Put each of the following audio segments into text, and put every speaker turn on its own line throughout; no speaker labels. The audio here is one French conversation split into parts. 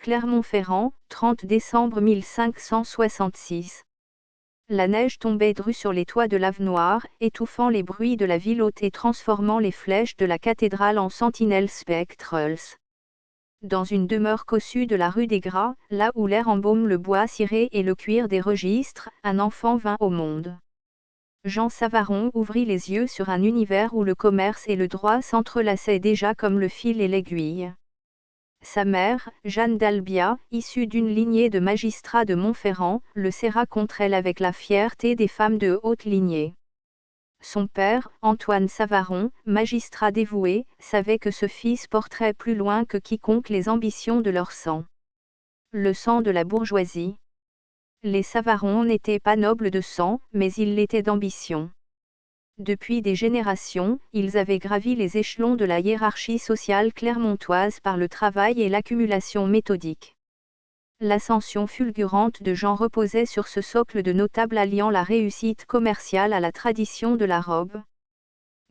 Clermont-Ferrand, 30 décembre 1566. La neige tombait drue sur les toits de l'Avenoir, étouffant les bruits de la ville haute et transformant les flèches de la cathédrale en sentinelles spectrales. Dans une demeure cossue de la rue des Gras, là où l'air embaume le bois ciré et le cuir des registres, un enfant vint au monde. Jean Savaron ouvrit les yeux sur un univers où le commerce et le droit s'entrelaçaient déjà comme le fil et l'aiguille. Sa mère, Jeanne d'Albia, issue d'une lignée de magistrats de Montferrand, le serra contre elle avec la fierté des femmes de haute lignée. Son père, Antoine Savaron, magistrat dévoué, savait que ce fils porterait plus loin que quiconque les ambitions de leur sang. Le sang de la bourgeoisie. Les Savaron n'étaient pas nobles de sang, mais ils l'étaient d'ambition. Depuis des générations, ils avaient gravi les échelons de la hiérarchie sociale clermontoise par le travail et l'accumulation méthodique. L'ascension fulgurante de Jean reposait sur ce socle de notables alliant la réussite commerciale à la tradition de la robe.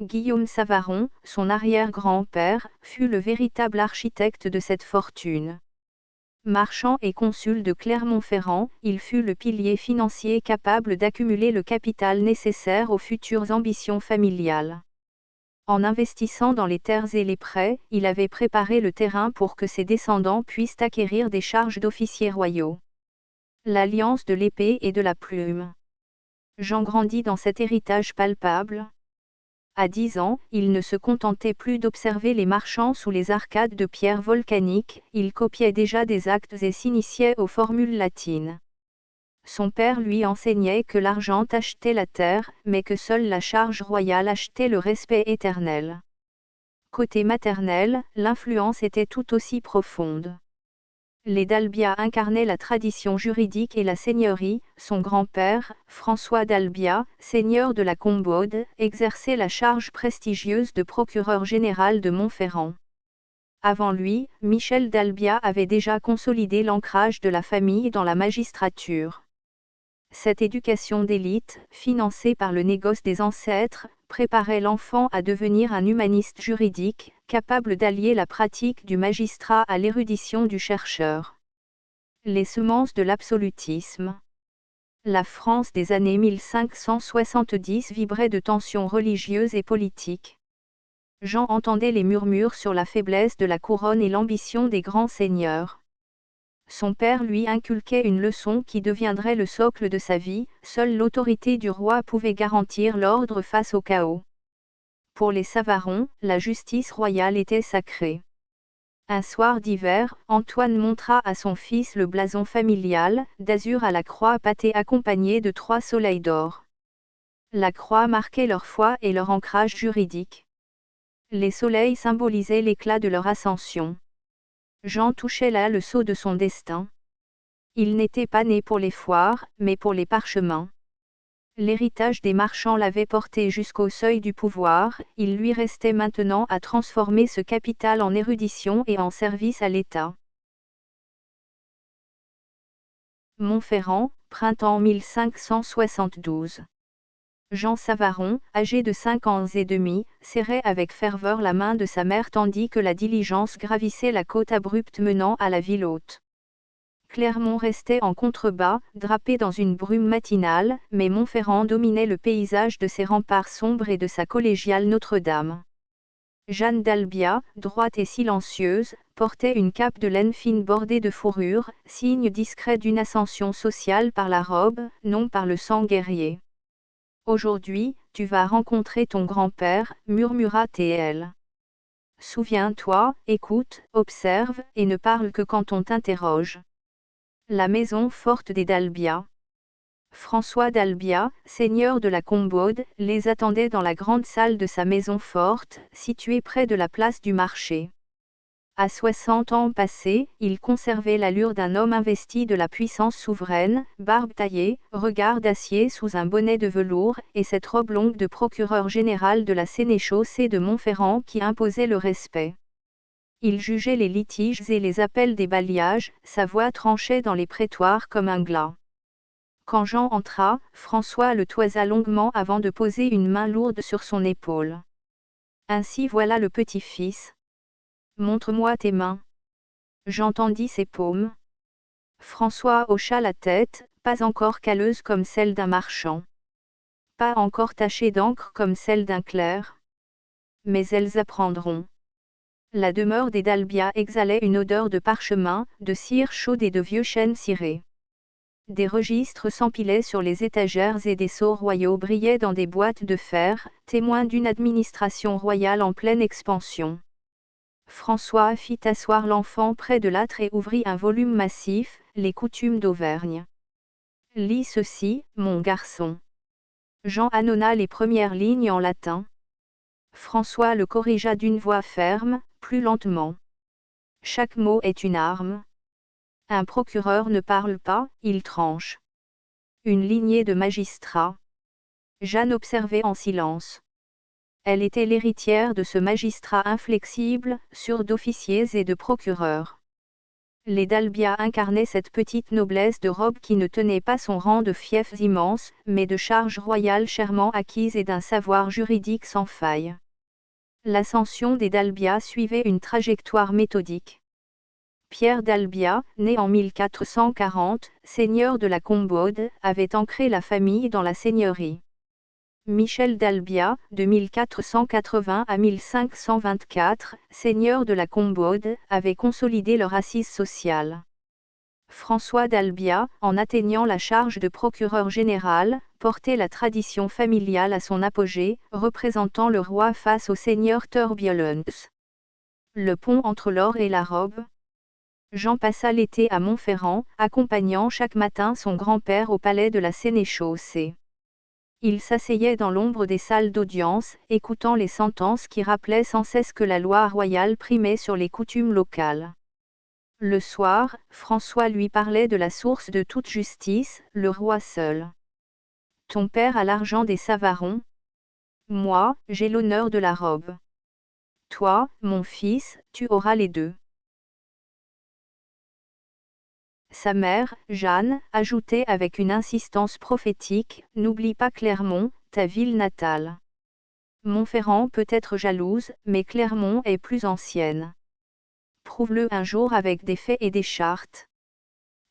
Guillaume Savaron, son arrière-grand-père, fut le véritable architecte de cette fortune. Marchand et consul de Clermont-Ferrand, il fut le pilier financier capable d'accumuler le capital nécessaire aux futures ambitions familiales. En investissant dans les terres et les prêts, il avait préparé le terrain pour que ses descendants puissent acquérir des charges d'officiers royaux. L'alliance de l'épée et de la plume. Jean grandit dans cet héritage palpable. À 10 ans, il ne se contentait plus d'observer les marchands sous les arcades de pierre volcanique, il copiait déjà des actes et s'initiait aux formules latines. Son père lui enseignait que l'argent achetait la terre, mais que seule la charge royale achetait le respect éternel. Côté maternel, l'influence était tout aussi profonde. Les d'Albia incarnaient la tradition juridique et la seigneurie. Son grand-père, François d'Albia, seigneur de la Combaude, exerçait la charge prestigieuse de procureur général de Montferrand. Avant lui, Michel d'Albia avait déjà consolidé l'ancrage de la famille dans la magistrature. Cette éducation d'élite, financée par le négoce des ancêtres, préparait l'enfant à devenir un humaniste juridique, capable d'allier la pratique du magistrat à l'érudition du chercheur. Les semences de l'absolutisme. La France des années 1570 vibrait de tensions religieuses et politiques. Jean entendait les murmures sur la faiblesse de la couronne et l'ambition des grands seigneurs. Son père lui inculquait une leçon qui deviendrait le socle de sa vie, seule l'autorité du roi pouvait garantir l'ordre face au chaos. Pour les Savaron, la justice royale était sacrée. Un soir d'hiver, Antoine montra à son fils le blason familial, d'azur à la croix pâtée accompagné de 3 soleils d'or. La croix marquait leur foi et leur ancrage juridique. Les soleils symbolisaient l'éclat de leur ascension. Jean touchait là le sceau de son destin. Il n'était pas né pour les foires, mais pour les parchemins. L'héritage des marchands l'avait porté jusqu'au seuil du pouvoir, il lui restait maintenant à transformer ce capital en érudition et en service à l'État. Montferrand, printemps 1572. Jean Savaron, âgé de 5 ans et demi, serrait avec ferveur la main de sa mère tandis que la diligence gravissait la côte abrupte menant à la ville haute. Clermont restait en contrebas, drapé dans une brume matinale, mais Montferrand dominait le paysage de ses remparts sombres et de sa collégiale Notre-Dame. Jeanne d'Albia, droite et silencieuse, portait une cape de laine fine bordée de fourrure, signe discret d'une ascension sociale par la robe, non par le sang guerrier. Aujourd'hui, tu vas rencontrer ton grand-père, murmura T.L. Souviens-toi, écoute, observe, et ne parle que quand on t'interroge. La maison forte des d'Albia. François d'Albia, seigneur de la Combaude, les attendait dans la grande salle de sa maison forte, située près de la place du marché. À 60 ans passés, il conservait l'allure d'un homme investi de la puissance souveraine, barbe taillée, regard d'acier sous un bonnet de velours, et cette robe longue de procureur général de la sénéchaussée de Montferrand qui imposait le respect. Il jugeait les litiges et les appels des bailliages, sa voix tranchait dans les prétoires comme un glas. Quand Jean entra, François le toisa longuement avant de poser une main lourde sur son épaule. Ainsi voilà le petit-fils. Montre-moi tes mains. J'entendis ses paumes. François hocha la tête, pas encore calleuse comme celle d'un marchand. Pas encore tachée d'encre comme celle d'un clerc. Mais elles apprendront. La demeure des Dalbia exhalait une odeur de parchemin, de cire chaude et de vieux chênes cirés. Des registres s'empilaient sur les étagères et des sceaux royaux brillaient dans des boîtes de fer, témoins d'une administration royale en pleine expansion. François fit asseoir l'enfant près de l'âtre et ouvrit un volume massif, Les coutumes d'Auvergne. Lis ceci, mon garçon. Jean annonna les premières lignes en latin. François le corrigea d'une voix ferme, plus lentement. Chaque mot est une arme. Un procureur ne parle pas, il tranche. Une lignée de magistrats. Jeanne observait en silence. Elle était l'héritière de ce magistrat inflexible, sûr d'officiers et de procureurs. Les Dalbia incarnaient cette petite noblesse de robe qui ne tenait pas son rang de fiefs immenses, mais de charges royales chèrement acquises et d'un savoir juridique sans faille. L'ascension des Dalbia suivait une trajectoire méthodique. Pierre Dalbia, né en 1440, seigneur de la Combaude, avait ancré la famille dans la seigneurie. Michel Dalbia, de 1480 à 1524, seigneur de la Combaude, avait consolidé leur assise sociale. François Dalbia, en atteignant la charge de procureur général, portait la tradition familiale à son apogée, représentant le roi face au seigneur Turbiolens. Le pont entre l'or et la robe. Jean passa l'été à Montferrand, accompagnant chaque matin son grand-père au palais de la Sénéchaussée. Il s'asseyait dans l'ombre des salles d'audience, écoutant les sentences qui rappelaient sans cesse que la loi royale primait sur les coutumes locales. Le soir, François lui parlait de la source de toute justice, le roi seul. Ton père a l'argent des Savarons. Moi, j'ai l'honneur de la robe. Toi, mon fils, tu auras les deux. Sa mère, Jeanne, ajoutait avec une insistance prophétique, n'oublie pas Clermont, ta ville natale. Montferrand peut être jalouse, mais Clermont est plus ancienne. Prouve-le un jour avec des faits et des chartes.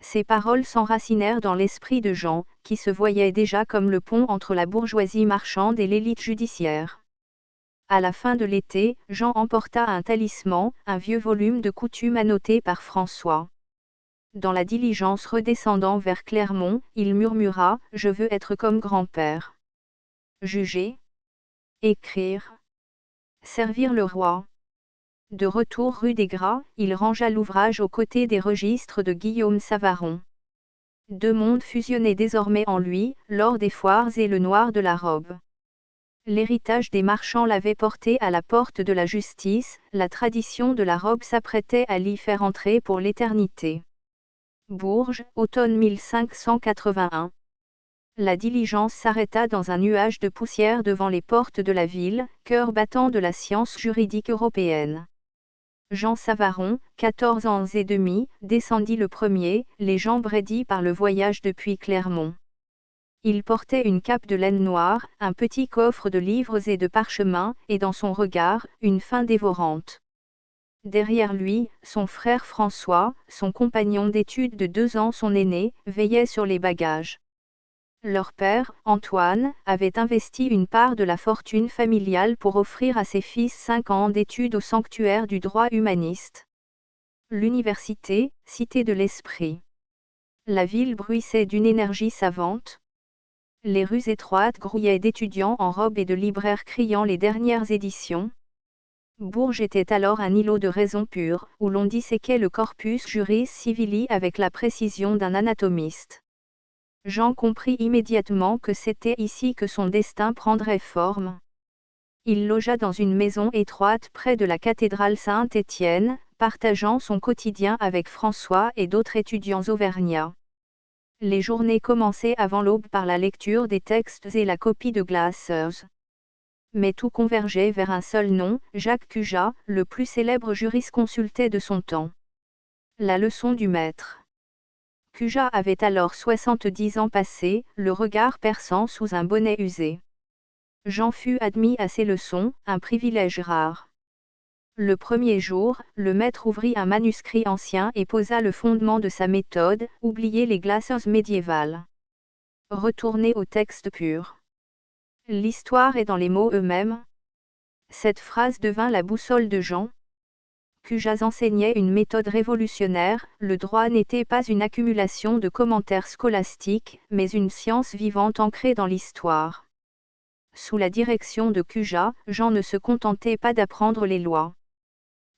Ces paroles s'enracinèrent dans l'esprit de Jean, qui se voyait déjà comme le pont entre la bourgeoisie marchande et l'élite judiciaire. À la fin de l'été, Jean emporta un talisman, un vieux volume de coutumes annoté par François. Dans la diligence redescendant vers Clermont, il murmura « Je veux être comme grand-père. Juger. Écrire. Servir le roi. » De retour rue des Gras, il rangea l'ouvrage aux côtés des registres de Guillaume Savaron. Deux mondes fusionnaient désormais en lui, l'or des foires et le noir de la robe. L'héritage des marchands l'avait porté à la porte de la justice, la tradition de la robe s'apprêtait à l'y faire entrer pour l'éternité. Bourges, automne 1581. La diligence s'arrêta dans un nuage de poussière devant les portes de la ville, cœur battant de la science juridique européenne. Jean Savaron, 14 ans et demi, descendit le premier, les jambes raidies par le voyage depuis Clermont. Il portait une cape de laine noire, un petit coffre de livres et de parchemins, et dans son regard, une faim dévorante. Derrière lui, son frère François, son compagnon d'études de 2 ans son aîné, veillait sur les bagages. Leur père, Antoine, avait investi une part de la fortune familiale pour offrir à ses fils 5 ans d'études au sanctuaire du droit humaniste. L'université, cité de l'esprit. La ville bruissait d'une énergie savante. Les rues étroites grouillaient d'étudiants en robe et de libraires criant les dernières éditions. Bourges était alors un îlot de raison pure, où l'on disséquait le corpus juris civili avec la précision d'un anatomiste. Jean comprit immédiatement que c'était ici que son destin prendrait forme. Il logea dans une maison étroite près de la cathédrale Saint-Étienne, partageant son quotidien avec François et d'autres étudiants auvergnats. Les journées commençaient avant l'aube par la lecture des textes et la copie de Glassers. Mais tout convergeait vers un seul nom, Jacques Cujas, le plus célèbre jurisconsulté de son temps. La leçon du maître. Cujas avait alors 70 ans passés, le regard perçant sous un bonnet usé. Jean fut admis à ses leçons, un privilège rare. Le premier jour, le maître ouvrit un manuscrit ancien et posa le fondement de sa méthode, oubliez les glaces médiévales. Retournez au texte pur. L'histoire est dans les mots eux-mêmes. Cette phrase devint la boussole de Jean. Cujas enseignait une méthode révolutionnaire, le droit n'était pas une accumulation de commentaires scolastiques, mais une science vivante ancrée dans l'histoire. Sous la direction de Cujas, Jean ne se contentait pas d'apprendre les lois.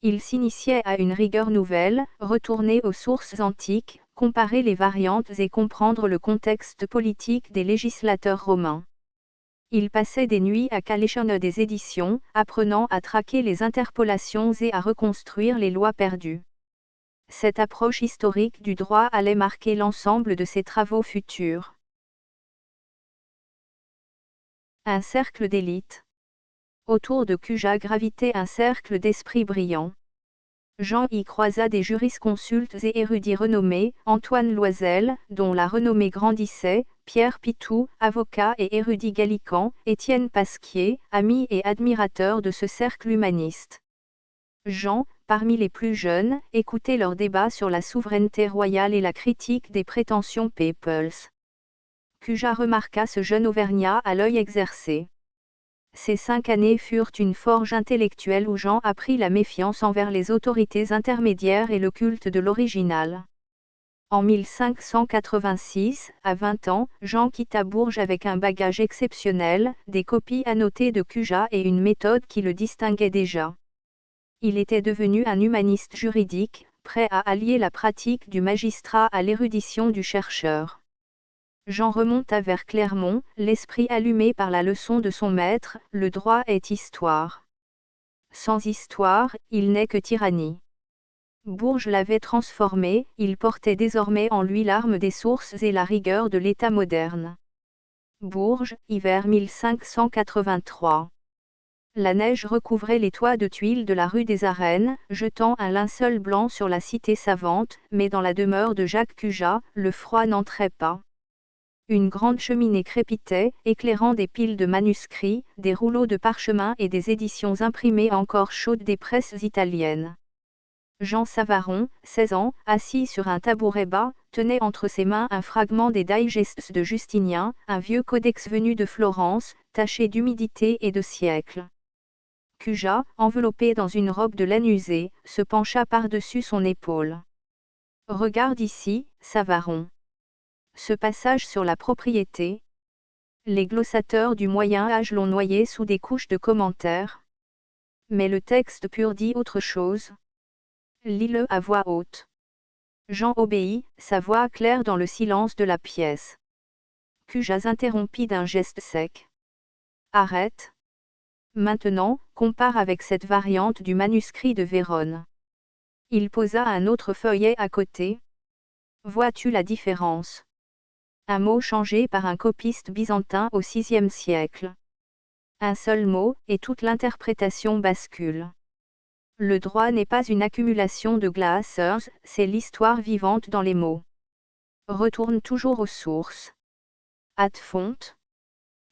Il s'initiait à une rigueur nouvelle, retourner aux sources antiques, comparer les variantes et comprendre le contexte politique des législateurs romains. Il passait des nuits à caléchonner des éditions, apprenant à traquer les interpolations et à reconstruire les lois perdues. Cette approche historique du droit allait marquer l'ensemble de ses travaux futurs. Un cercle d'élite. Autour de Cujas gravitait un cercle d'esprits brillants. Jean y croisa des jurisconsultes et érudits renommés, Antoine Loisel, dont la renommée grandissait, Pierre Pitou, avocat et érudit gallican, Étienne Pasquier, ami et admirateur de ce cercle humaniste. Jean, parmi les plus jeunes, écoutait leurs débats sur la souveraineté royale et la critique des prétentions papales. Cujas remarqua ce jeune Auvergnat à l'œil exercé. Ces 5 années furent une forge intellectuelle où Jean apprit la méfiance envers les autorités intermédiaires et le culte de l'original. En 1586, à 20 ans, Jean quitta Bourges avec un bagage exceptionnel, des copies annotées de Cujas et une méthode qui le distinguait déjà. Il était devenu un humaniste juridique, prêt à allier la pratique du magistrat à l'érudition du chercheur. Jean remonta vers Clermont, l'esprit allumé par la leçon de son maître, le droit est histoire. Sans histoire, il n'est que tyrannie. Bourges l'avait transformé, il portait désormais en lui l'arme des sources et la rigueur de l'État moderne. Bourges, hiver 1583. La neige recouvrait les toits de tuiles de la rue des Arènes, jetant un linceul blanc sur la cité savante, mais dans la demeure de Jacques Cujas, le froid n'entrait pas. Une grande cheminée crépitait, éclairant des piles de manuscrits, des rouleaux de parchemin et des éditions imprimées encore chaudes des presses italiennes. Jean Savaron, 16 ans, assis sur un tabouret bas, tenait entre ses mains un fragment des Digests de Justinien, un vieux codex venu de Florence, taché d'humidité et de siècles. Cujas, enveloppé dans une robe de laine usée, se pencha par-dessus son épaule. « Regarde ici, Savaron. Ce passage sur la propriété. Les glossateurs du Moyen Âge l'ont noyé sous des couches de commentaires. Mais le texte pur dit autre chose. Lis-le à voix haute. » Jean obéit, sa voix claire dans le silence de la pièce. Cujas interrompit d'un geste sec. Arrête. Maintenant, compare avec cette variante du manuscrit de Vérone. Il posa un autre feuillet à côté. Vois-tu la différence? Un mot changé par un copiste byzantin au VIe siècle. Un seul mot, et toute l'interprétation bascule. Le droit n'est pas une accumulation de glaceurs, c'est l'histoire vivante dans les mots. Retourne toujours aux sources. Ad fonte.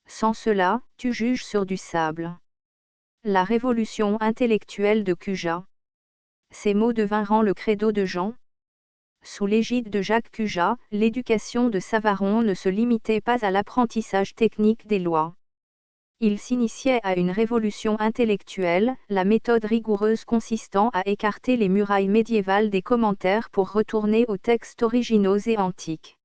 Sans cela, tu juges sur du sable. La révolution intellectuelle de Cujas. Ces mots devinrent le credo de Jean. Sous l'égide de Jacques Cujas, l'éducation de Savaron ne se limitait pas à l'apprentissage technique des lois. Il s'initiait à une révolution intellectuelle, la méthode rigoureuse consistant à écarter les murailles médiévales des commentaires pour retourner aux textes originaux et antiques.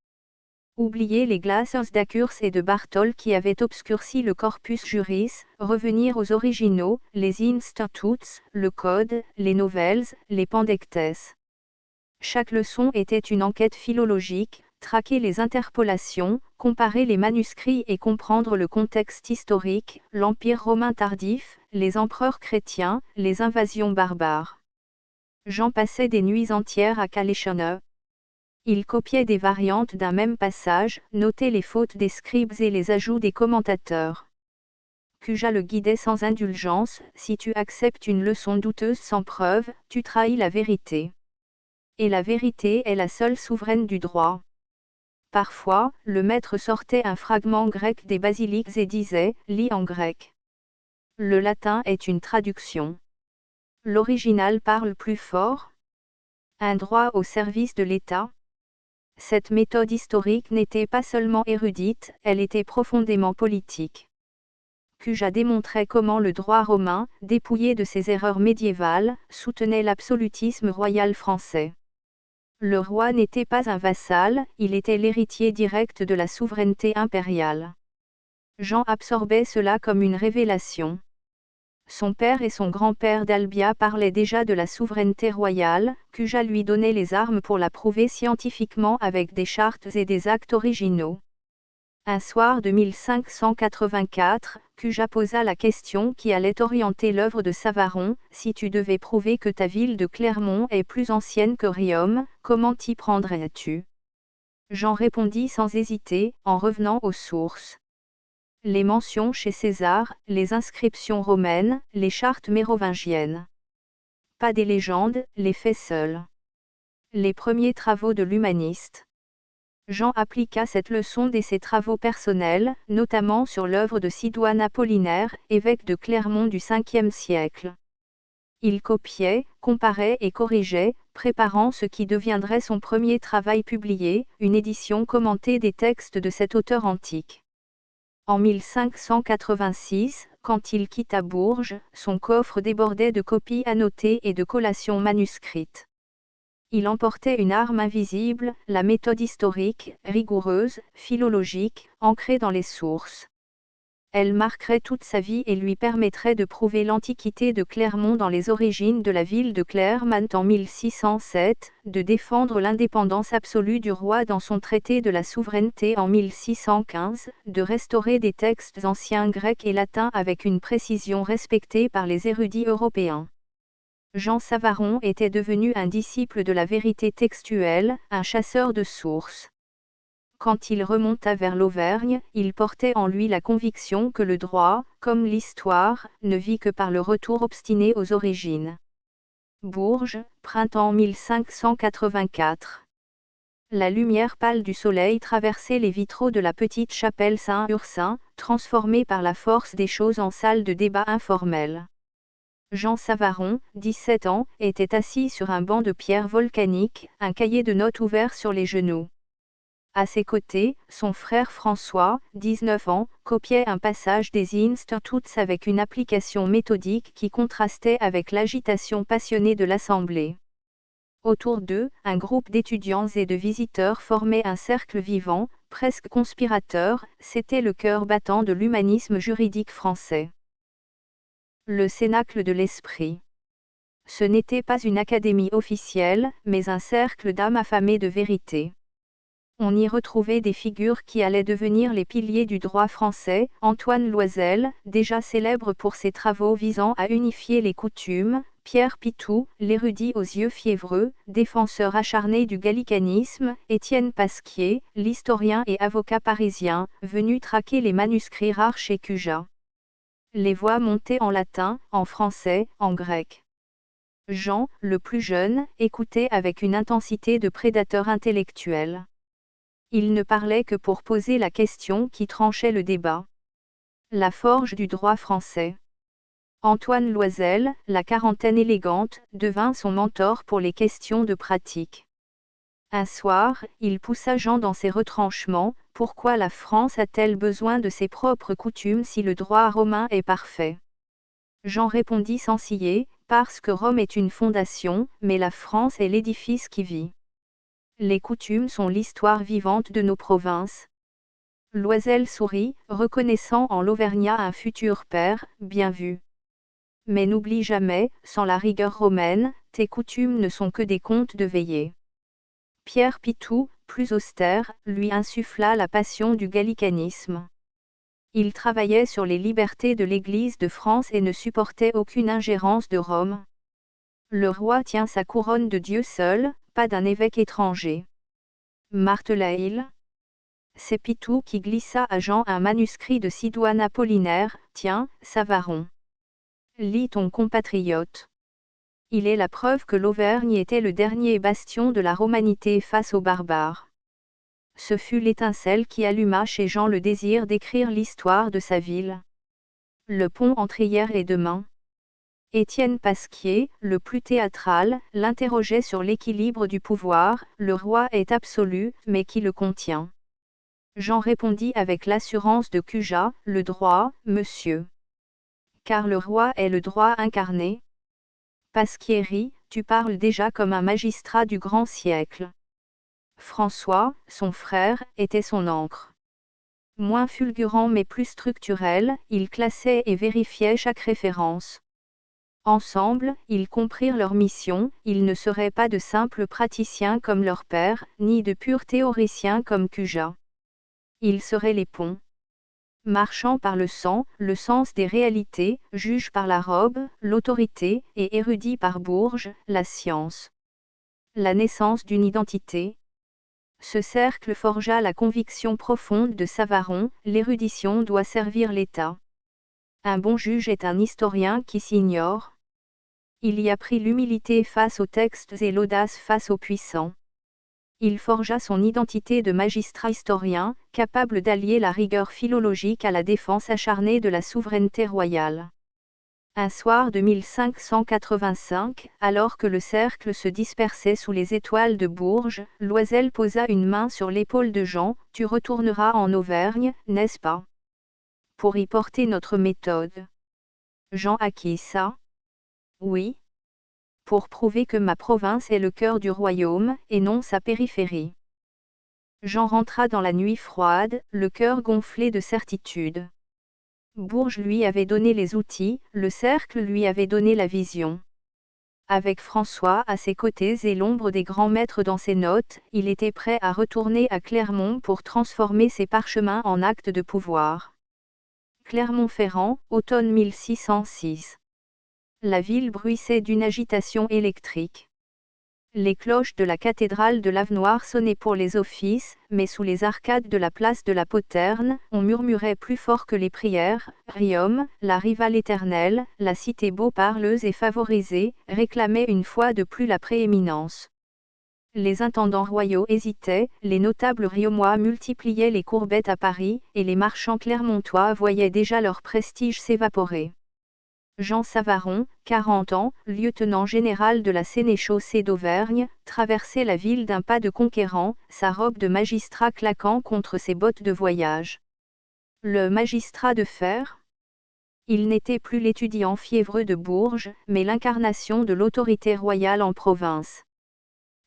Oublier les glaces d'Acurs et de Bartol qui avaient obscurci le corpus juris, revenir aux originaux, les instituts, le code, les novelles, les pandectes. Chaque leçon était une enquête philologique, traquer les interpolations, comparer les manuscrits et comprendre le contexte historique, l'Empire romain tardif, les empereurs chrétiens, les invasions barbares. Jean passait des nuits entières à caléchonner. Il copiait des variantes d'un même passage, notait les fautes des scribes et les ajouts des commentateurs. Cujas le guidait sans indulgence, si tu acceptes une leçon douteuse sans preuve, tu trahis la vérité. Et la vérité est la seule souveraine du droit. Parfois, le maître sortait un fragment grec des basiliques et disait, lis en grec. Le latin est une traduction. L'original parle plus fort. Un droit au service de l'État. Cette méthode historique n'était pas seulement érudite, elle était profondément politique. Cujas démontrait comment le droit romain, dépouillé de ses erreurs médiévales, soutenait l'absolutisme royal français. Le roi n'était pas un vassal, il était l'héritier direct de la souveraineté impériale. Jean absorbait cela comme une révélation. Son père et son grand-père d'Albia parlaient déjà de la souveraineté royale, Cujas lui donnait les armes pour la prouver scientifiquement avec des chartes et des actes originaux. Un soir de 1584, Cujas posa la question qui allait orienter l'œuvre de Savaron: si tu devais prouver que ta ville de Clermont est plus ancienne que Riom, comment t'y prendrais-tu? Jean répondit sans hésiter, en revenant aux sources. Les mentions chez César, les inscriptions romaines, les chartes mérovingiennes. Pas des légendes, les faits seuls. Les premiers travaux de l'humaniste. Jean appliqua cette leçon dès ses travaux personnels, notamment sur l'œuvre de Sidoine Apollinaire, évêque de Clermont du Ve siècle. Il copiait, comparait et corrigeait, préparant ce qui deviendrait son premier travail publié, une édition commentée des textes de cet auteur antique. En 1586, quand il quitta Bourges, son coffre débordait de copies annotées et de collations manuscrites. Il emportait une arme invisible, la méthode historique, rigoureuse, philologique, ancrée dans les sources. Elle marquerait toute sa vie et lui permettrait de prouver l'antiquité de Clermont dans les origines de la ville de Clermont en 1607, de défendre l'indépendance absolue du roi dans son traité de la souveraineté en 1615, de restaurer des textes anciens grecs et latins avec une précision respectée par les érudits européens. Jean Savaron était devenu un disciple de la vérité textuelle, un chasseur de sources. Quand il remonta vers l'Auvergne, il portait en lui la conviction que le droit, comme l'histoire, ne vit que par le retour obstiné aux origines. Bourges, printemps 1584. La lumière pâle du soleil traversait les vitraux de la petite chapelle Saint-Ursin, transformée par la force des choses en salle de débat informelle. Jean Savaron, 17 ans, était assis sur un banc de pierre volcanique, un cahier de notes ouvert sur les genoux. À ses côtés, son frère François, 19 ans, copiait un passage des Instituts avec une application méthodique qui contrastait avec l'agitation passionnée de l'Assemblée. Autour d'eux, un groupe d'étudiants et de visiteurs formait un cercle vivant, presque conspirateur, c'était le cœur battant de l'humanisme juridique français. Le Cénacle de l'Esprit. Ce n'était pas une académie officielle, mais un cercle d'âmes affamées de vérité. On y retrouvait des figures qui allaient devenir les piliers du droit français: Antoine Loisel, déjà célèbre pour ses travaux visant à unifier les coutumes, Pierre Pitou, l'érudit aux yeux fiévreux, défenseur acharné du gallicanisme, Étienne Pasquier, l'historien et avocat parisien, venu traquer les manuscrits rares chez Cujas. Les voix montaient en latin, en français, en grec. Jean, le plus jeune, écoutait avec une intensité de prédateur intellectuel. Il ne parlait que pour poser la question qui tranchait le débat. La forge du droit français. Antoine Loisel, la quarantaine élégante, devint son mentor pour les questions de pratique. Un soir, il poussa Jean dans ses retranchements: pourquoi la France a-t-elle besoin de ses propres coutumes si le droit romain est parfait? Jean répondit sans ciller: parce que Rome est une fondation, mais la France est l'édifice qui vit. Les coutumes sont l'histoire vivante de nos provinces. Loisel sourit, reconnaissant en l'Auvergnat un futur père: bien vu. Mais n'oublie jamais, sans la rigueur romaine, tes coutumes ne sont que des contes de veillée. Pierre Pitou, plus austère, lui insuffla la passion du gallicanisme. Il travaillait sur les libertés de l'Église de France et ne supportait aucune ingérence de Rome. Le roi tient sa couronne de Dieu seul, pas d'un évêque étranger. Martela-t-il. C'est Pitou qui glissa à Jean un manuscrit de Sidoine Apollinaire: tiens, Savaron. Lis ton compatriote. Il est la preuve que l'Auvergne était le dernier bastion de la romanité face aux barbares. Ce fut l'étincelle qui alluma chez Jean le désir d'écrire l'histoire de sa ville. Le pont entre hier et demain. Étienne Pasquier, le plus théâtral, l'interrogeait sur l'équilibre du pouvoir. Le roi est absolu, mais qui le contient? Jean répondit avec l'assurance de Cujas, le droit, monsieur. Car le roi est le droit incarné. Pasquier rit, tu parles déjà comme un magistrat du grand siècle. François, son frère, était son ancre. Moins fulgurant mais plus structurel, il classait et vérifiait chaque référence. Ensemble, ils comprirent leur mission, ils ne seraient pas de simples praticiens comme leur père, ni de purs théoriciens comme Cujas. Ils seraient les ponts. Marchant par le sang, le sens des réalités, juges par la robe, l'autorité, et érudits par Bourges, la science. La naissance d'une identité. Ce cercle forgea la conviction profonde de Savaron, l'érudition doit servir l'État. Un bon juge est un historien qui s'ignore. Il y apprit l'humilité face aux textes et l'audace face aux puissants. Il forgea son identité de magistrat historien, capable d'allier la rigueur philologique à la défense acharnée de la souveraineté royale. Un soir de 1585, alors que le cercle se dispersait sous les étoiles de Bourges, Loisel posa une main sur l'épaule de Jean. Tu retourneras en Auvergne, n'est-ce pas? Pour y porter notre méthode. Jean acquiesça. Oui. Pour prouver que ma province est le cœur du royaume, et non sa périphérie. Jean rentra dans la nuit froide, le cœur gonflé de certitude. Bourges lui avait donné les outils, le cercle lui avait donné la vision. Avec François à ses côtés et l'ombre des grands maîtres dans ses notes, il était prêt à retourner à Clermont pour transformer ses parchemins en actes de pouvoir. Clermont-Ferrand, automne 1606. La ville bruissait d'une agitation électrique. Les cloches de la cathédrale de l'Avenoir sonnaient pour les offices, mais sous les arcades de la place de la Poterne, on murmurait plus fort que les prières. Riom, la rivale éternelle, la cité beau parleuse et favorisée, réclamait une fois de plus la prééminence. Les intendants royaux hésitaient, les notables riomois multipliaient les courbettes à Paris, et les marchands clermontois voyaient déjà leur prestige s'évaporer. Jean Savaron, 40 ans, lieutenant général de la sénéchaussée d'Auvergne, traversait la ville d'un pas de conquérant, sa robe de magistrat claquant contre ses bottes de voyage. Le magistrat de fer? Il n'était plus l'étudiant fiévreux de Bourges, mais l'incarnation de l'autorité royale en province.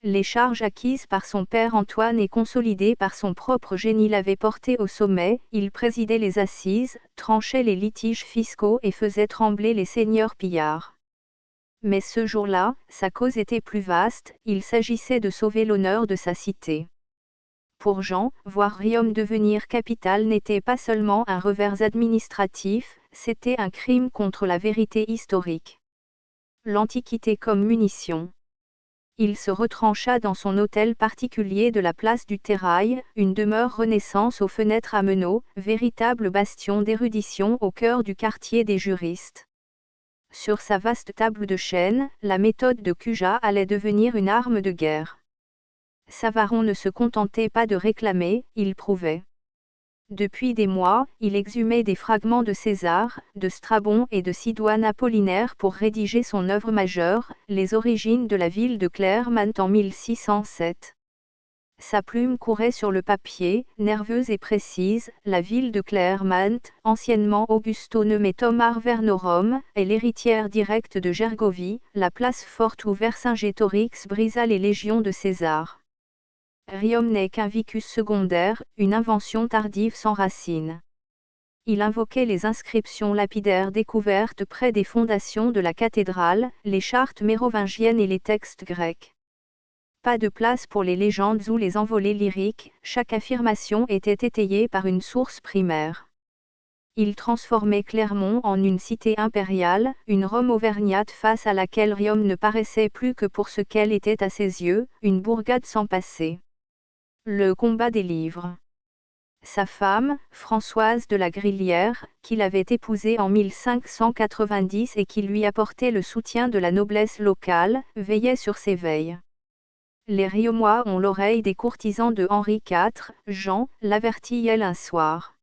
Les charges acquises par son père Antoine et consolidées par son propre génie l'avaient porté au sommet. Il présidait les assises, tranchait les litiges fiscaux et faisait trembler les seigneurs pillards. Mais ce jour-là, sa cause était plus vaste, il s'agissait de sauver l'honneur de sa cité. Pour Jean, voir Riom devenir capitale n'était pas seulement un revers administratif, c'était un crime contre la vérité historique. L'Antiquité comme munition. Il se retrancha dans son hôtel particulier de la place du Terrail, une demeure Renaissance aux fenêtres à meneaux, véritable bastion d'érudition au cœur du quartier des juristes. Sur sa vaste table de chêne, la méthode de Cujas allait devenir une arme de guerre. Savaron ne se contentait pas de réclamer, il prouvait. Depuis des mois, il exhumait des fragments de César, de Strabon et de Sidoine Apollinaire pour rédiger son œuvre majeure, Les origines de la ville de Clermont en 1607. Sa plume courait sur le papier, nerveuse et précise. La ville de Clermont, anciennement Augusto-Nemetum Arvernorum, est l'héritière directe de Gergovie, la place forte où Vercingétorix brisa les légions de César. Riom n'est qu'un vicus secondaire, une invention tardive sans racines. Il invoquait les inscriptions lapidaires découvertes près des fondations de la cathédrale, les chartes mérovingiennes et les textes grecs. Pas de place pour les légendes ou les envolées lyriques, chaque affirmation était étayée par une source primaire. Il transformait Clermont en une cité impériale, une Rome auvergnate face à laquelle Riom ne paraissait plus que pour ce qu'elle était à ses yeux, une bourgade sans passé. Le combat des livres. Sa femme, Françoise de la Grillière, qu'il avait épousée en 1590 et qui lui apportait le soutien de la noblesse locale, veillait sur ses veilles. Les Riomois ont l'oreille des courtisans de Henri IV, Jean l'avertit-elle un soir.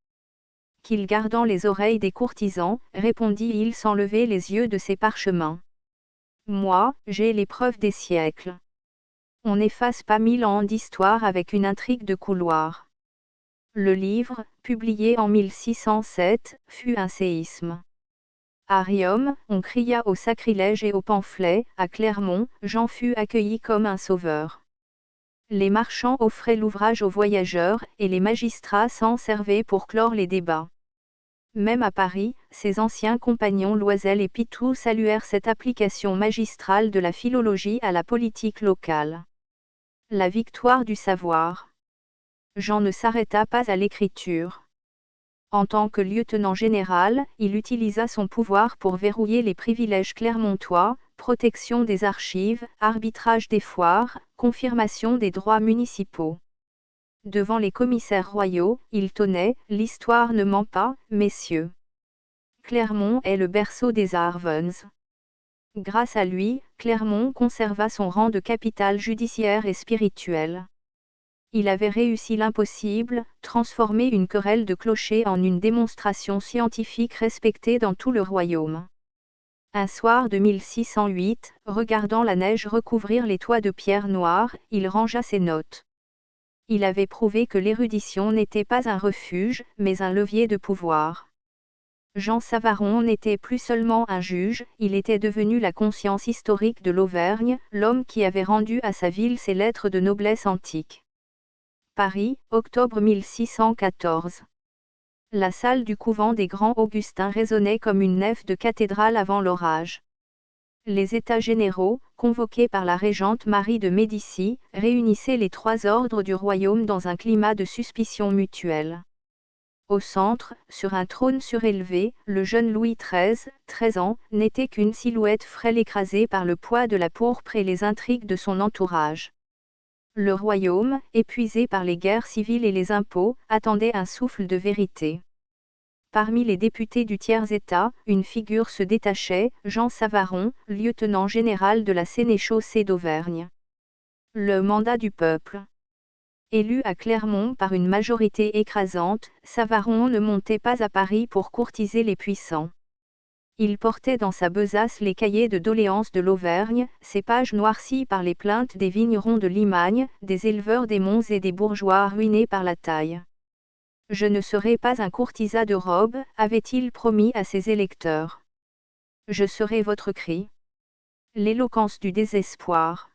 qu'il gardant les oreilles des courtisans, répondit-il sans lever les yeux de ses parchemins. Moi, j'ai les preuves des siècles. On n'efface pas 1000 ans d'histoire avec une intrigue de couloir. Le livre, publié en 1607, fut un séisme. À Riom, on cria au sacrilège et au pamphlet, à Clermont, Jean fut accueilli comme un sauveur. Les marchands offraient l'ouvrage aux voyageurs, et les magistrats s'en servaient pour clore les débats. Même à Paris, ses anciens compagnons Loisel et Pitou saluèrent cette application magistrale de la philologie à la politique locale. La victoire du savoir. Jean ne s'arrêta pas à l'écriture. En tant que lieutenant général, il utilisa son pouvoir pour verrouiller les privilèges clermontois, protection des archives, arbitrage des foires, confirmation des droits municipaux. Devant les commissaires royaux, il tonnait « L'histoire ne ment pas, messieurs. Clermont est le berceau des Arvens. » Grâce à lui, Clermont conserva son rang de capitale judiciaire et spirituelle. Il avait réussi l'impossible, transformer une querelle de clochers en une démonstration scientifique respectée dans tout le royaume. Un soir de 1608, regardant la neige recouvrir les toits de pierre noire, il rangea ses notes. Il avait prouvé que l'érudition n'était pas un refuge, mais un levier de pouvoir. Jean Savaron n'était plus seulement un juge, il était devenu la conscience historique de l'Auvergne, l'homme qui avait rendu à sa ville ses lettres de noblesse antique. Paris, octobre 1614. La salle du couvent des Grands Augustins résonnait comme une nef de cathédrale avant l'orage. Les États généraux, convoqués par la régente Marie de Médicis, réunissaient les trois ordres du royaume dans un climat de suspicion mutuelle. Au centre, sur un trône surélevé, le jeune Louis XIII, 13 ans, n'était qu'une silhouette frêle écrasée par le poids de la pourpre et les intrigues de son entourage. Le royaume, épuisé par les guerres civiles et les impôts, attendait un souffle de vérité. Parmi les députés du tiers-État, une figure se détachait, Jean Savaron, lieutenant général de la sénéchaussée d'Auvergne. Le mandat du peuple. Élu à Clermont par une majorité écrasante, Savaron ne montait pas à Paris pour courtiser les puissants. Il portait dans sa besace les cahiers de doléances de l'Auvergne, ses pages noircies par les plaintes des vignerons de Limagne, des éleveurs des monts et des bourgeois ruinés par la taille. « Je ne serai pas un courtisan de robe », avait-il promis à ses électeurs. « Je serai votre cri. » L'éloquence du désespoir.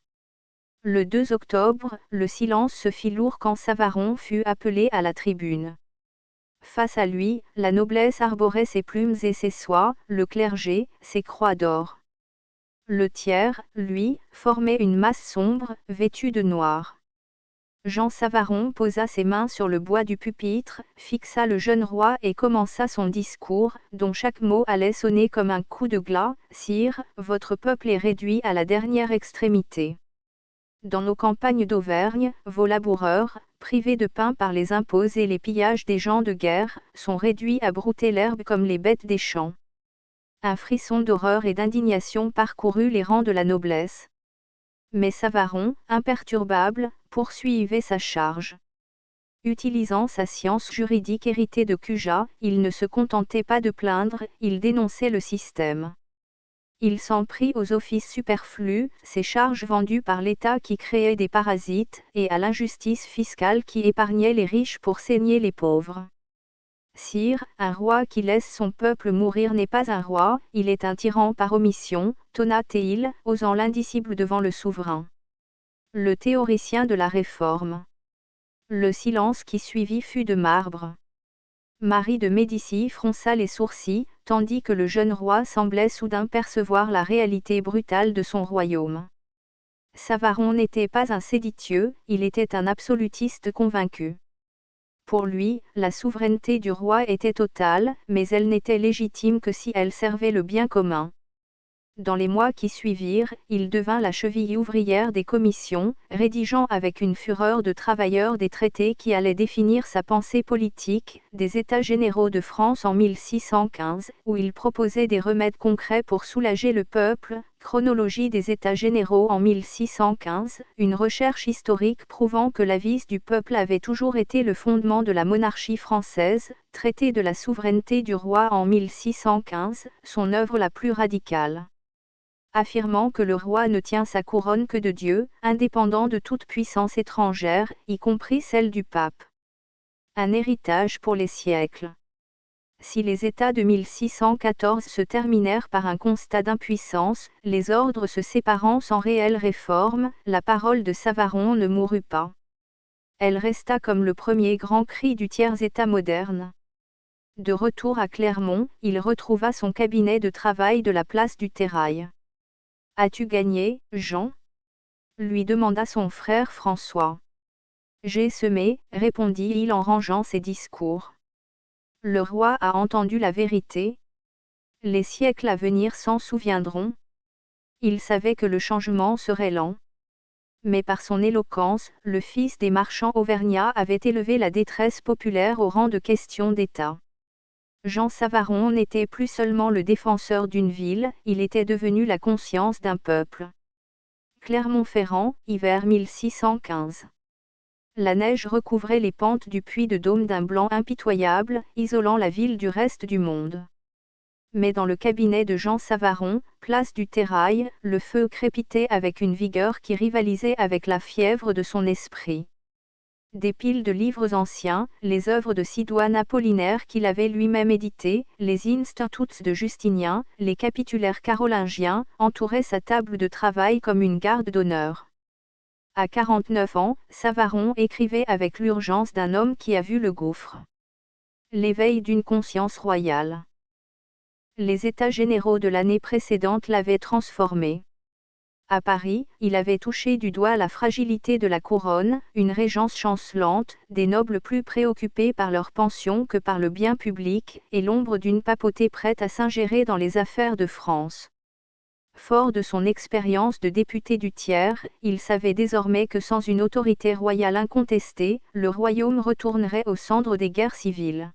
Le 2 octobre, le silence se fit lourd quand Savaron fut appelé à la tribune. Face à lui, la noblesse arborait ses plumes et ses soies, le clergé, ses croix d'or. Le tiers, lui, formait une masse sombre, vêtue de noir. Jean Savaron posa ses mains sur le bois du pupitre, fixa le jeune roi et commença son discours, dont chaque mot allait sonner comme un coup de glas. « Sire, votre peuple est réduit à la dernière extrémité. Dans nos campagnes d'Auvergne, vos laboureurs, privés de pain par les impôts et les pillages des gens de guerre, sont réduits à brouter l'herbe comme les bêtes des champs. » Un frisson d'horreur et d'indignation parcourut les rangs de la noblesse. Mais Savaron, imperturbable, poursuivait sa charge. Utilisant sa science juridique héritée de Cujas, il ne se contentait pas de plaindre, il dénonçait le système. Il s'en prit aux offices superflus, ces charges vendues par l'État qui créaient des parasites, et à l'injustice fiscale qui épargnait les riches pour saigner les pauvres. Sire, un roi qui laisse son peuple mourir n'est pas un roi, il est un tyran par omission, tonna-t-il, osant l'indicible devant le souverain. Le théoricien de la Réforme. Le silence qui suivit fut de marbre. Marie de Médicis fronça les sourcils, tandis que le jeune roi semblait soudain percevoir la réalité brutale de son royaume. Savaron n'était pas un séditieux, il était un absolutiste convaincu. Pour lui, la souveraineté du roi était totale, mais elle n'était légitime que si elle servait le bien commun. Dans les mois qui suivirent, il devint la cheville ouvrière des commissions, rédigeant avec une fureur de travailleur des traités qui allaient définir sa pensée politique, des États généraux de France en 1615, où il proposait des remèdes concrets pour soulager le peuple, chronologie des États généraux en 1615, une recherche historique prouvant que l'avis du peuple avait toujours été le fondement de la monarchie française, traité de la souveraineté du roi en 1615, son œuvre la plus radicale. Affirmant que le roi ne tient sa couronne que de Dieu, indépendant de toute puissance étrangère, y compris celle du pape. Un héritage pour les siècles. Si les États de 1614 se terminèrent par un constat d'impuissance, les ordres se séparant sans réelle réforme, la parole de Savaron ne mourut pas. Elle resta comme le premier grand cri du tiers-État moderne. De retour à Clermont, il retrouva son cabinet de travail de la place du Terrail. « As-tu gagné, Jean ?» lui demanda son frère François. « J'ai semé, répondit-il en rangeant ses discours. Le roi a entendu la vérité. Les siècles à venir s'en souviendront. Il savait que le changement serait lent. Mais par son éloquence, le fils des marchands auvergnats avait élevé la détresse populaire au rang de question d'État. Jean Savaron n'était plus seulement le défenseur d'une ville, il était devenu la conscience d'un peuple. Clermont-Ferrand, hiver 1615. La neige recouvrait les pentes du puits de Dôme d'un blanc impitoyable, isolant la ville du reste du monde. Mais dans le cabinet de Jean Savaron, place du Terrail, le feu crépitait avec une vigueur qui rivalisait avec la fièvre de son esprit. Des piles de livres anciens, les œuvres de Sidoine Apollinaire qu'il avait lui-même éditées, les Instituts de Justinien, les capitulaires carolingiens, entouraient sa table de travail comme une garde d'honneur. À 49 ans, Savaron écrivait avec l'urgence d'un homme qui a vu le gouffre. L'éveil d'une conscience royale. Les États généraux de l'année précédente l'avaient transformé. À Paris, il avait touché du doigt la fragilité de la couronne, une régence chancelante, des nobles plus préoccupés par leur pension que par le bien public, et l'ombre d'une papauté prête à s'ingérer dans les affaires de France. Fort de son expérience de député du tiers, il savait désormais que sans une autorité royale incontestée, le royaume retournerait aux cendres des guerres civiles.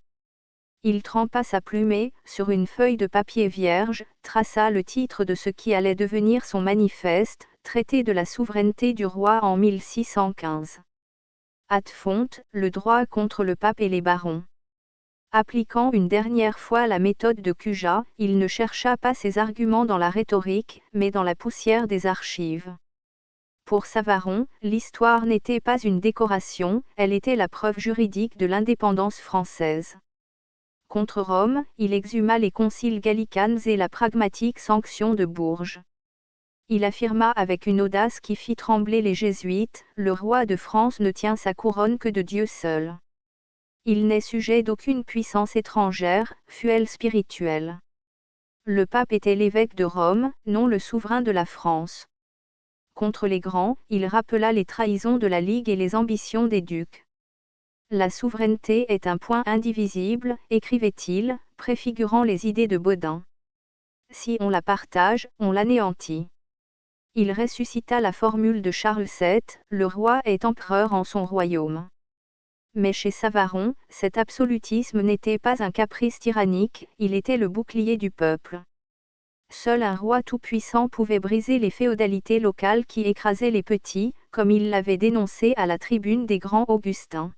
Il trempa sa plume sur une feuille de papier vierge, traça le titre de ce qui allait devenir son manifeste, traité de la souveraineté du roi en 1615. Ad font, le droit contre le pape et les barons. Appliquant une dernière fois la méthode de Cujas, il ne chercha pas ses arguments dans la rhétorique, mais dans la poussière des archives. Pour Savaron, l'histoire n'était pas une décoration, elle était la preuve juridique de l'indépendance française. Contre Rome, il exhuma les conciles gallicanes et la pragmatique sanction de Bourges. Il affirma avec une audace qui fit trembler les jésuites, le roi de France ne tient sa couronne que de Dieu seul. Il n'est sujet d'aucune puissance étrangère, fût-elle spirituelle. Le pape était l'évêque de Rome, non le souverain de la France. Contre les grands, il rappela les trahisons de la Ligue et les ambitions des ducs. La souveraineté est un point indivisible, écrivait-il, préfigurant les idées de Bodin. Si on la partage, on l'anéantit. Il ressuscita la formule de Charles VII, le roi est empereur en son royaume. Mais chez Savaron, cet absolutisme n'était pas un caprice tyrannique, il était le bouclier du peuple. Seul un roi tout-puissant pouvait briser les féodalités locales qui écrasaient les petits, comme il l'avait dénoncé à la tribune des grands Augustins.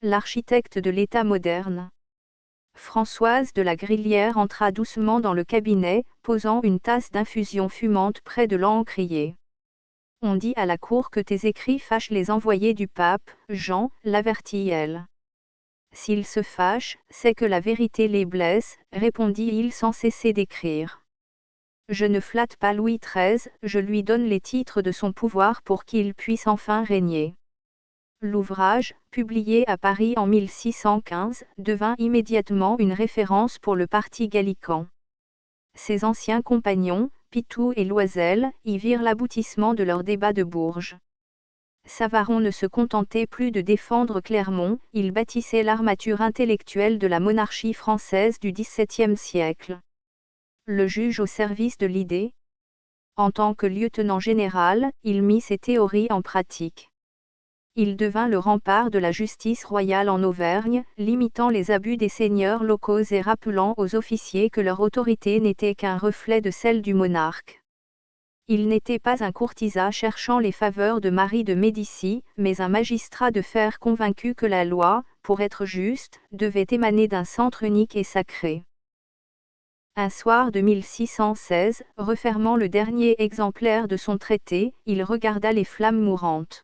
L'architecte de l'État moderne. Françoise de la Grillière entra doucement dans le cabinet, posant une tasse d'infusion fumante près de l'encrier. « On dit à la cour que tes écrits fâchent les envoyés du pape, Jean, l'avertit-elle. »« S'ils se fâchent, c'est que la vérité les blesse, répondit-il sans cesser d'écrire. Je ne flatte pas Louis XIII, je lui donne les titres de son pouvoir pour qu'il puisse enfin régner. » L'ouvrage, publié à Paris en 1615, devint immédiatement une référence pour le parti gallican. Ses anciens compagnons, Pitou et Loisel, y virent l'aboutissement de leur débat de Bourges. Savaron ne se contentait plus de défendre Clermont, il bâtissait l'armature intellectuelle de la monarchie française du XVIIe siècle. Le juge au service de l'idée. En tant que lieutenant général, il mit ses théories en pratique. Il devint le rempart de la justice royale en Auvergne, limitant les abus des seigneurs locaux et rappelant aux officiers que leur autorité n'était qu'un reflet de celle du monarque. Il n'était pas un courtisan cherchant les faveurs de Marie de Médicis, mais un magistrat de fer convaincu que la loi, pour être juste, devait émaner d'un centre unique et sacré. Un soir de 1616, refermant le dernier exemplaire de son traité, il regarda les flammes mourantes.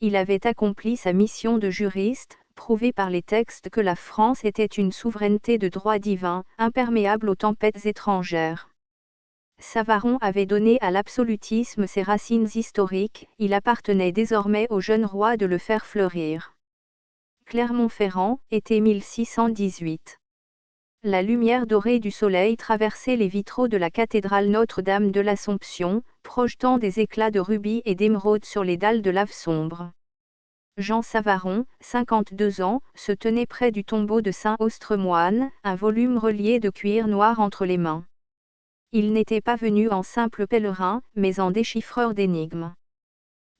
Il avait accompli sa mission de juriste, prouvé par les textes que la France était une souveraineté de droit divin, imperméable aux tempêtes étrangères. Savaron avait donné à l'absolutisme ses racines historiques, il appartenait désormais au jeune roi de le faire fleurir. Clermont-Ferrand, été 1618. La lumière dorée du soleil traversait les vitraux de la cathédrale Notre-Dame de l'Assomption, projetant des éclats de rubis et d'émeraude sur les dalles de lave sombre. Jean Savaron, 52 ans, se tenait près du tombeau de saint Austremoine, un volume relié de cuir noir entre les mains. Il n'était pas venu en simple pèlerin, mais en déchiffreur d'énigmes.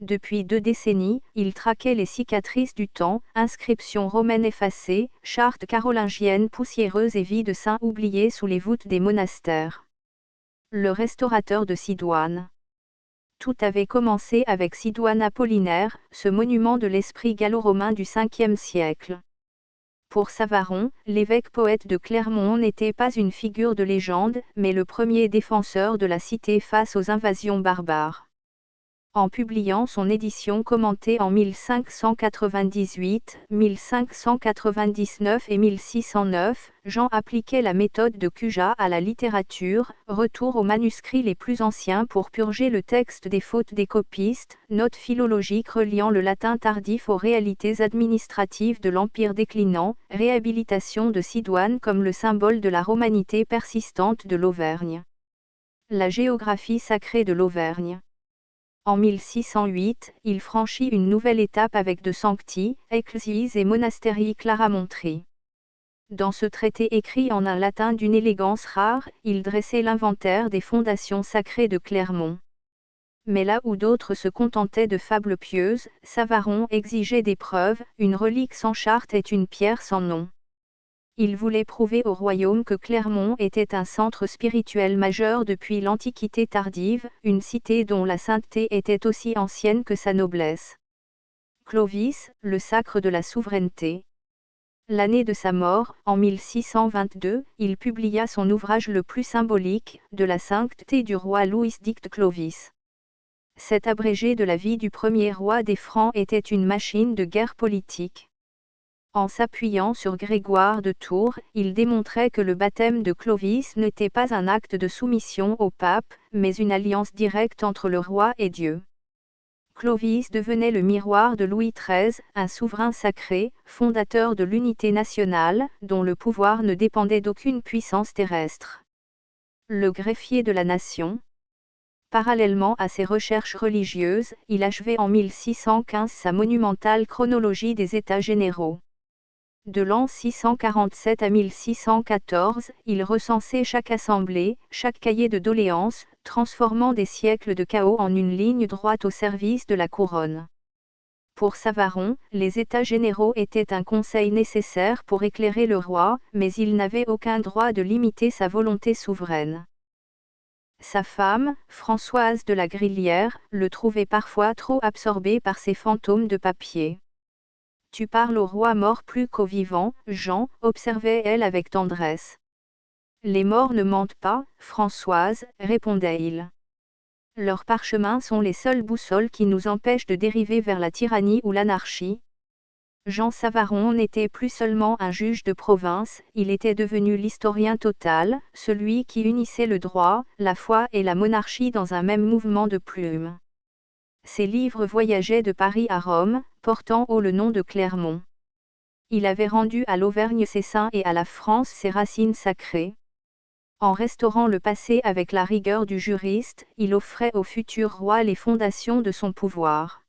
Depuis 2 décennies, il traquait les cicatrices du temps, inscriptions romaines effacées, chartes carolingiennes poussiéreuses et vies de saints oubliés sous les voûtes des monastères. Le restaurateur de Sidoine. Tout avait commencé avec Sidoine Apollinaire, ce monument de l'esprit gallo-romain du Ve siècle. Pour Savaron, l'évêque poète de Clermont n'était pas une figure de légende, mais le premier défenseur de la cité face aux invasions barbares. En publiant son édition commentée en 1598, 1599 et 1609, Jean appliquait la méthode de Cujas à la littérature, retour aux manuscrits les plus anciens pour purger le texte des fautes des copistes, notes philologiques reliant le latin tardif aux réalités administratives de l'empire déclinant, réhabilitation de Sidoine comme le symbole de la romanité persistante de l'Auvergne. La géographie sacrée de l'Auvergne. En 1608, il franchit une nouvelle étape avec De Sancti, Ecclesiis et Monasterii Claramontri. Dans ce traité écrit en un latin d'une élégance rare, il dressait l'inventaire des fondations sacrées de Clermont. Mais là où d'autres se contentaient de fables pieuses, Savaron exigeait des preuves, une relique sans charte est une pierre sans nom. Il voulait prouver au royaume que Clermont était un centre spirituel majeur depuis l'Antiquité tardive, une cité dont la sainteté était aussi ancienne que sa noblesse. Clovis, le sacre de la souveraineté. L'année de sa mort, en 1622, il publia son ouvrage le plus symbolique, de la sainteté du roi Louis dicte Clovis. Cet abrégé de la vie du premier roi des Francs était une machine de guerre politique. En s'appuyant sur Grégoire de Tours, il démontrait que le baptême de Clovis n'était pas un acte de soumission au pape, mais une alliance directe entre le roi et Dieu. Clovis devenait le miroir de Louis XIII, un souverain sacré, fondateur de l'unité nationale, dont le pouvoir ne dépendait d'aucune puissance terrestre. Le greffier de la nation. Parallèlement à ses recherches religieuses, il achevait en 1615 sa monumentale chronologie des États généraux. De l'an 647 à 1614, il recensait chaque assemblée, chaque cahier de doléances, transformant des siècles de chaos en une ligne droite au service de la couronne. Pour Savaron, les États généraux étaient un conseil nécessaire pour éclairer le roi, mais ils n'avaient aucun droit de limiter sa volonté souveraine. Sa femme, Françoise de la Grillière, le trouvait parfois trop absorbé par ses fantômes de papier. « Tu parles au roi mort plus qu'au vivant, Jean, observait-elle avec tendresse. « Les morts ne mentent pas, Françoise, répondait-il. Leurs parchemins sont les seules boussoles qui nous empêchent de dériver vers la tyrannie ou l'anarchie. » Jean Savaron n'était plus seulement un juge de province, il était devenu l'historien total, celui qui unissait le droit, la foi et la monarchie dans un même mouvement de plume. Ses livres voyageaient de Paris à Rome, portant haut le nom de Clermont. Il avait rendu à l'Auvergne ses saints et à la France ses racines sacrées. En restaurant le passé avec la rigueur du juriste, il offrait au futur roi les fondations de son pouvoir.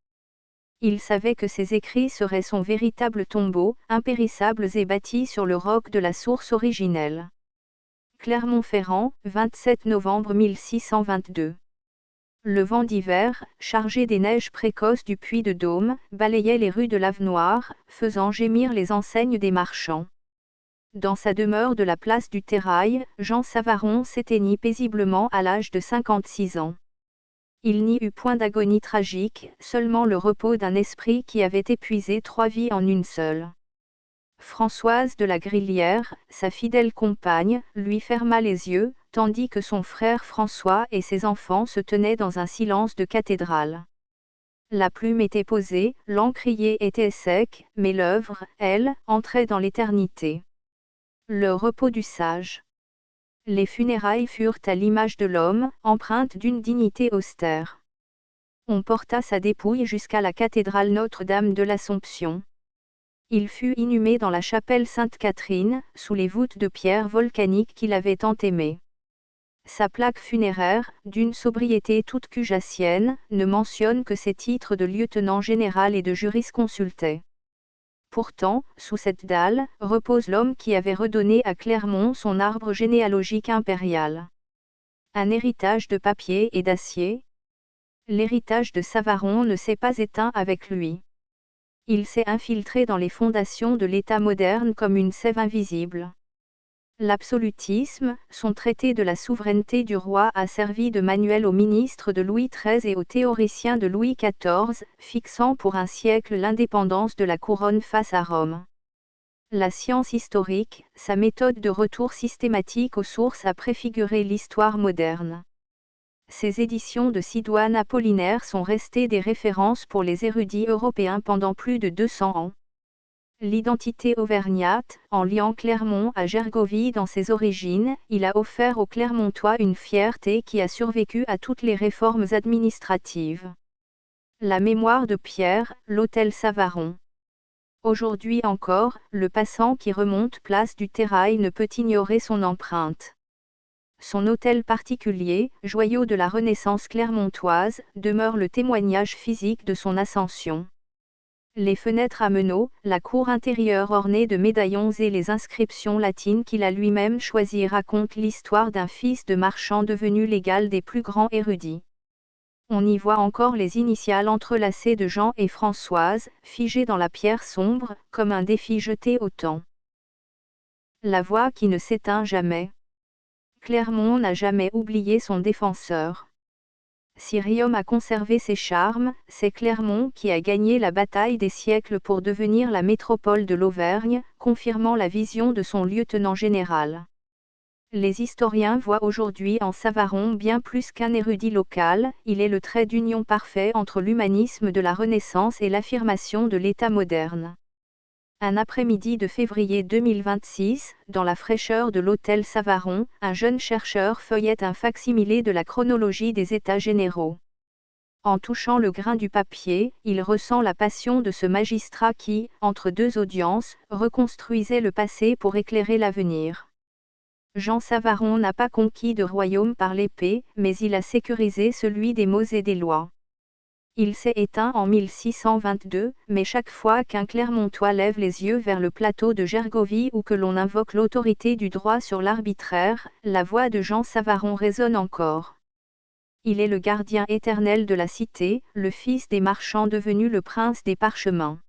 Il savait que ses écrits seraient son véritable tombeau, impérissables et bâtis sur le roc de la source originelle. Clermont-Ferrand, 27 novembre 1622. Le vent d'hiver, chargé des neiges précoces du Puy-de-Dôme, balayait les rues de l'Avenoir, faisant gémir les enseignes des marchands. Dans sa demeure de la place du Terrail, Jean Savaron s'éteignit paisiblement à l'âge de 56 ans. Il n'y eut point d'agonie tragique, seulement le repos d'un esprit qui avait épuisé 3 vies en une seule. Françoise de la Grillière, sa fidèle compagne, lui ferma les yeux, tandis que son frère François et ses enfants se tenaient dans un silence de cathédrale. La plume était posée, l'encrier était sec, mais l'œuvre, elle, entrait dans l'éternité. Le repos du sage. Les funérailles furent à l'image de l'homme, empreintes d'une dignité austère. On porta sa dépouille jusqu'à la cathédrale Notre-Dame de l'Assomption. Il fut inhumé dans la chapelle Sainte-Catherine, sous les voûtes de pierre volcanique qu'il avait tant aimées. Sa plaque funéraire, d'une sobriété toute cujassienne, ne mentionne que ses titres de lieutenant général et de jurisconsulté. Pourtant, sous cette dalle, repose l'homme qui avait redonné à Clermont son arbre généalogique impérial. Un héritage de papier et d'acier. L'héritage de Savaron ne s'est pas éteint avec lui. Il s'est infiltré dans les fondations de l'État moderne comme une sève invisible. L'absolutisme, son traité de la souveraineté du roi a servi de manuel aux ministres de Louis XIII et aux théoriciens de Louis XIV, fixant pour un siècle l'indépendance de la couronne face à Rome. La science historique, sa méthode de retour systématique aux sources a préfiguré l'histoire moderne. Ces éditions de Sidoine Apollinaire sont restées des références pour les érudits européens pendant plus de 200 ans. L'identité auvergnate, en liant Clermont à Gergovie dans ses origines, il a offert aux Clermontois une fierté qui a survécu à toutes les réformes administratives. La mémoire de Pierre, l'hôtel Savaron. Aujourd'hui encore, le passant qui remonte place du Terrail ne peut ignorer son empreinte. Son hôtel particulier, joyau de la Renaissance clermontoise, demeure le témoignage physique de son ascension. Les fenêtres à meneaux, la cour intérieure ornée de médaillons et les inscriptions latines qu'il a lui-même choisies racontent l'histoire d'un fils de marchand devenu l'égal des plus grands érudits. On y voit encore les initiales entrelacées de Jean et Françoise, figées dans la pierre sombre, comme un défi jeté au temps. La voix qui ne s'éteint jamais. Clermont n'a jamais oublié son défenseur. Si Riom a conservé ses charmes, c'est Clermont qui a gagné la bataille des siècles pour devenir la métropole de l'Auvergne, confirmant la vision de son lieutenant général. Les historiens voient aujourd'hui en Savaron bien plus qu'un érudit local, il est le trait d'union parfait entre l'humanisme de la Renaissance et l'affirmation de l'État moderne. Un après-midi de février 2026, dans la fraîcheur de l'hôtel Savaron, un jeune chercheur feuillette un fac-similé de la chronologie des États généraux. En touchant le grain du papier, il ressent la passion de ce magistrat qui, entre deux audiences, reconstruisait le passé pour éclairer l'avenir. Jean Savaron n'a pas conquis de royaume par l'épée, mais il a sécurisé celui des mots et des lois. Il s'est éteint en 1622, mais chaque fois qu'un Clermontois lève les yeux vers le plateau de Gergovie ou que l'on invoque l'autorité du droit sur l'arbitraire, la voix de Jean Savaron résonne encore. Il est le gardien éternel de la cité, le fils des marchands devenu le prince des parchemins.